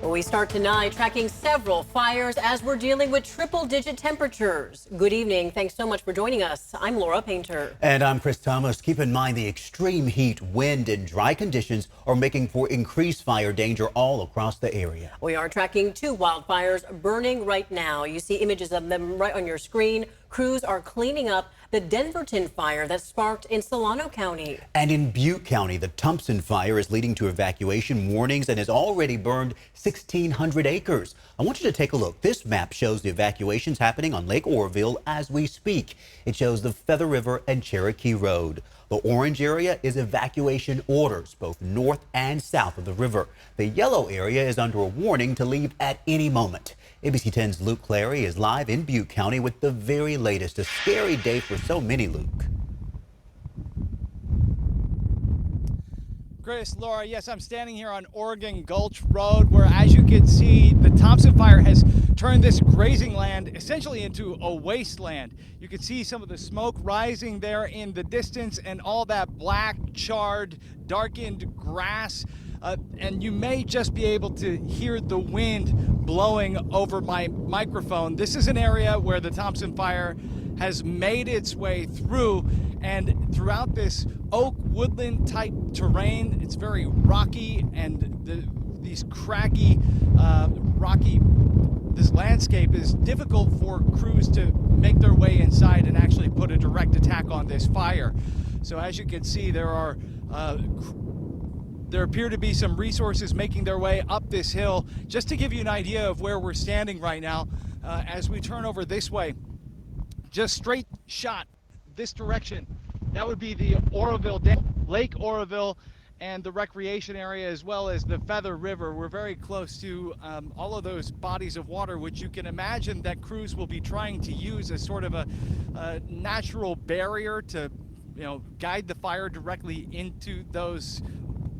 Well, we start tonight tracking several fires as we're dealing with triple-digit temperatures. Good evening. Thanks so much for joining us. I'm Laura Painter. And I'm Chris Thomas. Keep in mind the extreme heat, wind, and dry conditions are making for increased fire danger all across the area. We are tracking 2 wildfires burning right now. You see images of them right on your screen. Crews are cleaning up the Denverton fire that sparked in Solano County. And in Butte County, the Thompson fire is leading to evacuation warnings and has already burned 1,600 acres. I want you to take a look. This map shows the evacuations happening on Lake Oroville as we speak. It shows the Feather River and Cherokee Road. The orange area is evacuation orders, both north and south of the river. The yellow area is under a warning to leave at any moment. ABC 10's Luke Clary is live in Butte County with the very latest. A scary day for so many, Luke. Chris, Laura, yes, I'm standing here on Oregon Gulch Road where, as you can see, the Thompson fire has turned this grazing land essentially into a wasteland. You can see some of the smoke rising there in the distance and all that black, charred, darkened grass. And you may just be able to hear the wind blowing over my microphone. This is an area where the Thompson fire has made its way through, and throughout this oak woodland type terrain, it's very rocky, and these craggy, this landscape is difficult for crews to make their way inside and actually put a direct attack on this fire. So as you can see, there appear to be some resources making their way up this hill. Just to give you an idea of where we're standing right now, as we turn over this way, just straight shot this direction, that would be the Oroville Dam, Lake Oroville, and the recreation area, as well as the Feather River. We're very close to all of those bodies of water, which you can imagine that crews will be trying to use as sort of a natural barrier to, guide the fire directly into those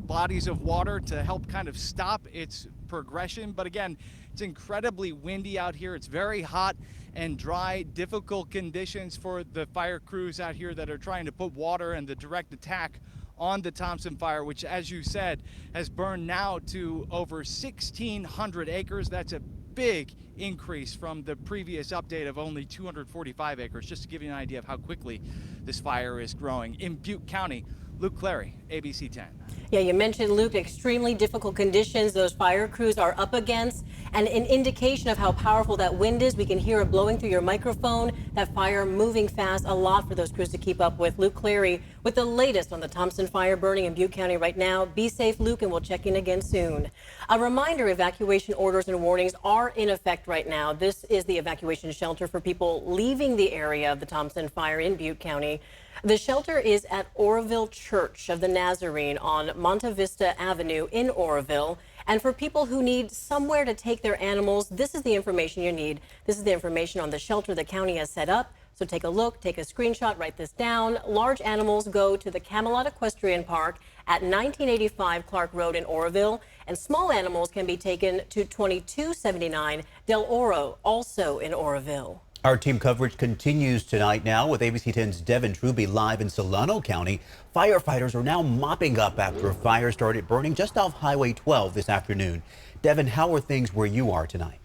bodies of water to help kind of stop its progression. But again, it's incredibly windy out here. It's very hot and dry, difficult conditions for the fire crews out here that are trying to put water and the direct attack on the Thompson fire, which, as you said, has burned now to over 1,600 acres. That's a big increase from the previous update of only 245 acres, just to give you an idea of how quickly this fire is growing. In Butte County, Luke Clary, ABC 10. Yeah, you mentioned, Luke, extremely difficult conditions those fire crews are up against, and an indication of how powerful that wind is. We can hear it blowing through your microphone, that fire moving fast, a lot for those crews to keep up with. Luke Clary with the latest on the Thompson fire burning in Butte County right now. Be safe, Luke, and we'll check in again soon. A reminder, evacuation orders and warnings are in effect right now. This is the evacuation shelter for people leaving the area of the Thompson fire in Butte County. The shelter is at Oroville Church of the Nazarene on Monte Vista Avenue in Oroville. And for people who need somewhere to take their animals, this is the information you need. This is the information on the shelter the county has set up. So take a look, take a screenshot, write this down. Large animals go to the Camelot Equestrian Park at 1985 Clark Road in Oroville, and small animals can be taken to 2279 Del Oro, also in Oroville. Our team coverage continues tonight now with ABC 10's Devin Truby live in Solano County. Firefighters are now mopping up after a fire started burning just off Highway 12 this afternoon. Devin, how are things where you are tonight?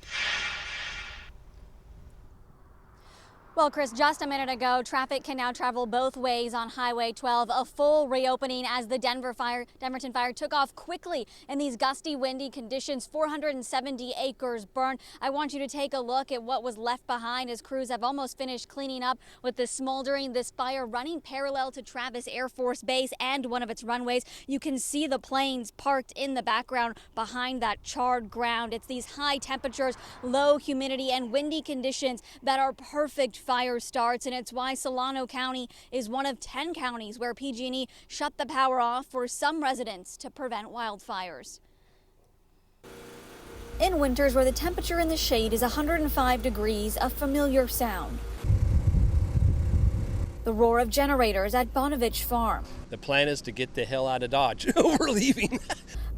Well, Chris, just a minute ago, traffic can now travel both ways on Highway 12. A full reopening as the Denverton fire took off quickly in these gusty, windy conditions. 470 acres burned. I want you to take a look at what was left behind as crews have almost finished cleaning up with this smoldering, this fire running parallel to Travis Air Force Base and one of its runways. You can see the planes parked in the background behind that charred ground. It's these high temperatures, low humidity, and windy conditions that are perfect fire starts, and it's why Solano County is one of 10 counties where PG&E shut the power off for some residents to prevent wildfires. In winters where the temperature in the shade is 105 degrees, a familiar sound. The roar of generators at Bonovich Farm. The plan is to get the hell out of Dodge. We're leaving.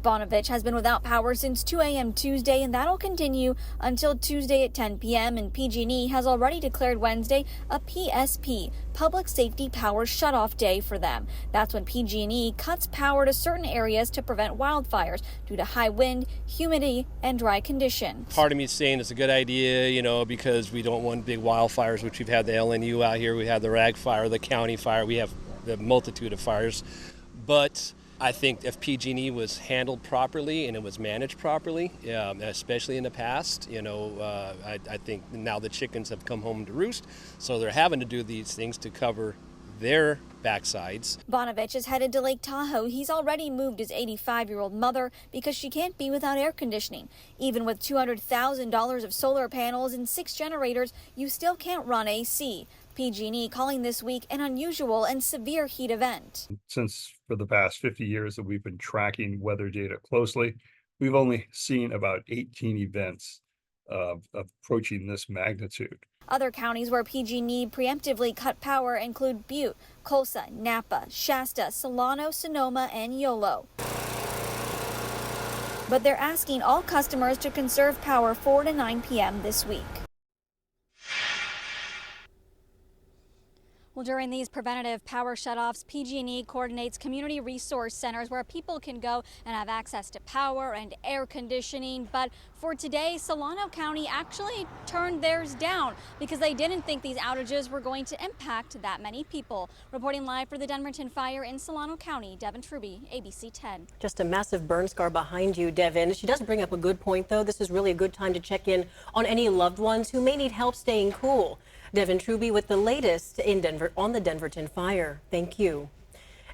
Bonovich has been without power since 2 a.m. Tuesday, and that'll continue until Tuesday at 10 p.m. And PG&E has already declared Wednesday a PSP, Public Safety Power Shutoff Day for them. That's when PG&E cuts power to certain areas to prevent wildfires due to high wind, humidity, and dry conditions. Part of me is saying it's a good idea, because we don't want big wildfires, which we've had the LNU out here, we have the RAG fire, the county fire, we have the multitude of fires. But I think if PG&E was handled properly and it was managed properly, especially in the past, I think now the chickens have come home to roost, so they're having to do these things to cover their backsides. Bonovich is headed to Lake Tahoe. He's already moved his 85-year-old mother because she can't be without air conditioning. Even with $200,000 of solar panels and 6 generators, you still can't run AC. PG&E calling this week an unusual and severe heat event. Since for the past 50 years that we've been tracking weather data closely, we've only seen about 18 events approaching this magnitude. Other counties where PG&E preemptively cut power include Butte, Tulsa, Napa, Shasta, Solano, Sonoma, and Yolo. But they're asking all customers to conserve power 4 to 9 p.m. this week. Well, during these preventative power shutoffs, PG&E coordinates community resource centers where people can go and have access to power and air conditioning. But for today, Solano County actually turned theirs down because they didn't think these outages were going to impact that many people. Reporting live for the Denverton fire in Solano County, Devin Truby, ABC 10. Just a massive burn scar behind you, Devin. She does bring up a good point, though. This is really a good time to check in on any loved ones who may need help staying cool. Devin Truby with the latest in Denver on the Denverton fire. Thank you.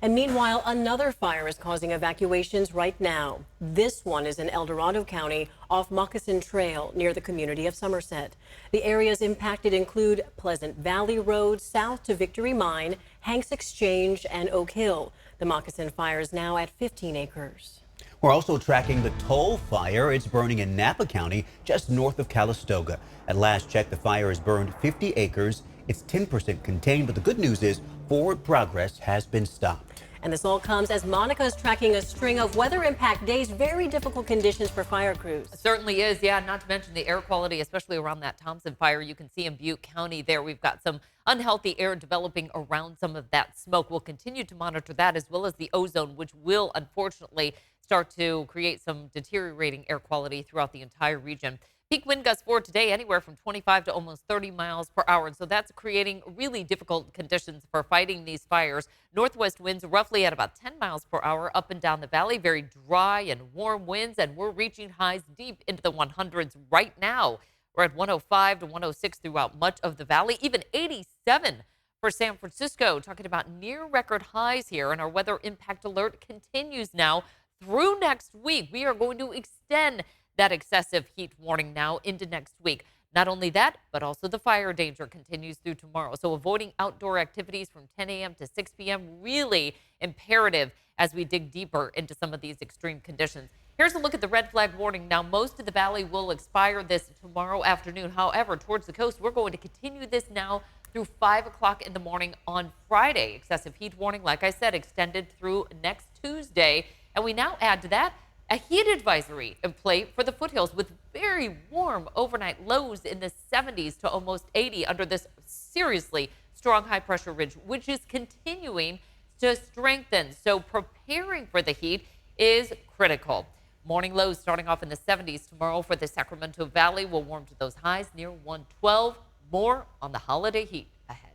And meanwhile, another fire is causing evacuations right now. This one is in El Dorado County off Moccasin Trail near the community of Somerset. The areas impacted include Pleasant Valley Road south to Victory Mine, Hanks Exchange, and Oak Hill. The Moccasin fire is now at 15 acres. We're also tracking the Toll fire. It's burning in Napa County, just north of Calistoga. At last check, the fire has burned 50 acres. It's 10% contained, but the good news is forward progress has been stopped. And this all comes as Monica is tracking a string of weather impact days, very difficult conditions for fire crews. It certainly is, yeah, not to mention the air quality, especially around that Thompson fire. You can see in Butte County there, we've got some unhealthy air developing around some of that smoke. We'll continue to monitor that as well as the ozone, which will unfortunately start to create some deteriorating air quality throughout the entire region. Peak wind gusts for today anywhere from 25 to almost 30 miles per hour. And so that's creating really difficult conditions for fighting these fires. Northwest winds roughly at about 10 miles per hour up and down the valley. Very dry and warm winds, and we're reaching highs deep into the 100s right now. We're at 105 to 106 throughout much of the valley, even 87 for San Francisco. Talking about near record highs here, and our weather impact alert continues now through next week. We are going to extend that excessive heat warning now into next week. Not only that, but also the fire danger continues through tomorrow. So avoiding outdoor activities from 10 a.m. to 6 p.m. really imperative as we dig deeper into some of these extreme conditions. Here's a look at the red flag warning. Now, most of the valley will expire this tomorrow afternoon. However, towards the coast, we're going to continue this now through 5 o'clock in the morning on Friday. Excessive heat warning, like I said, extended through next Tuesday. And we now add to that a heat advisory in play for the foothills with very warm overnight lows in the 70s to almost 80 under this seriously strong high pressure ridge, which is continuing to strengthen. So preparing for the heat is critical. Morning lows starting off in the 70s tomorrow for the Sacramento Valley will warm to those highs near 112. More on the holiday heat ahead.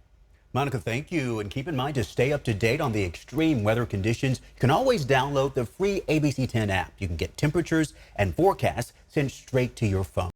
Monica, thank you. And keep in mind to stay up to date on the extreme weather conditions. You can always download the free ABC 10 app. You can get temperatures and forecasts sent straight to your phone.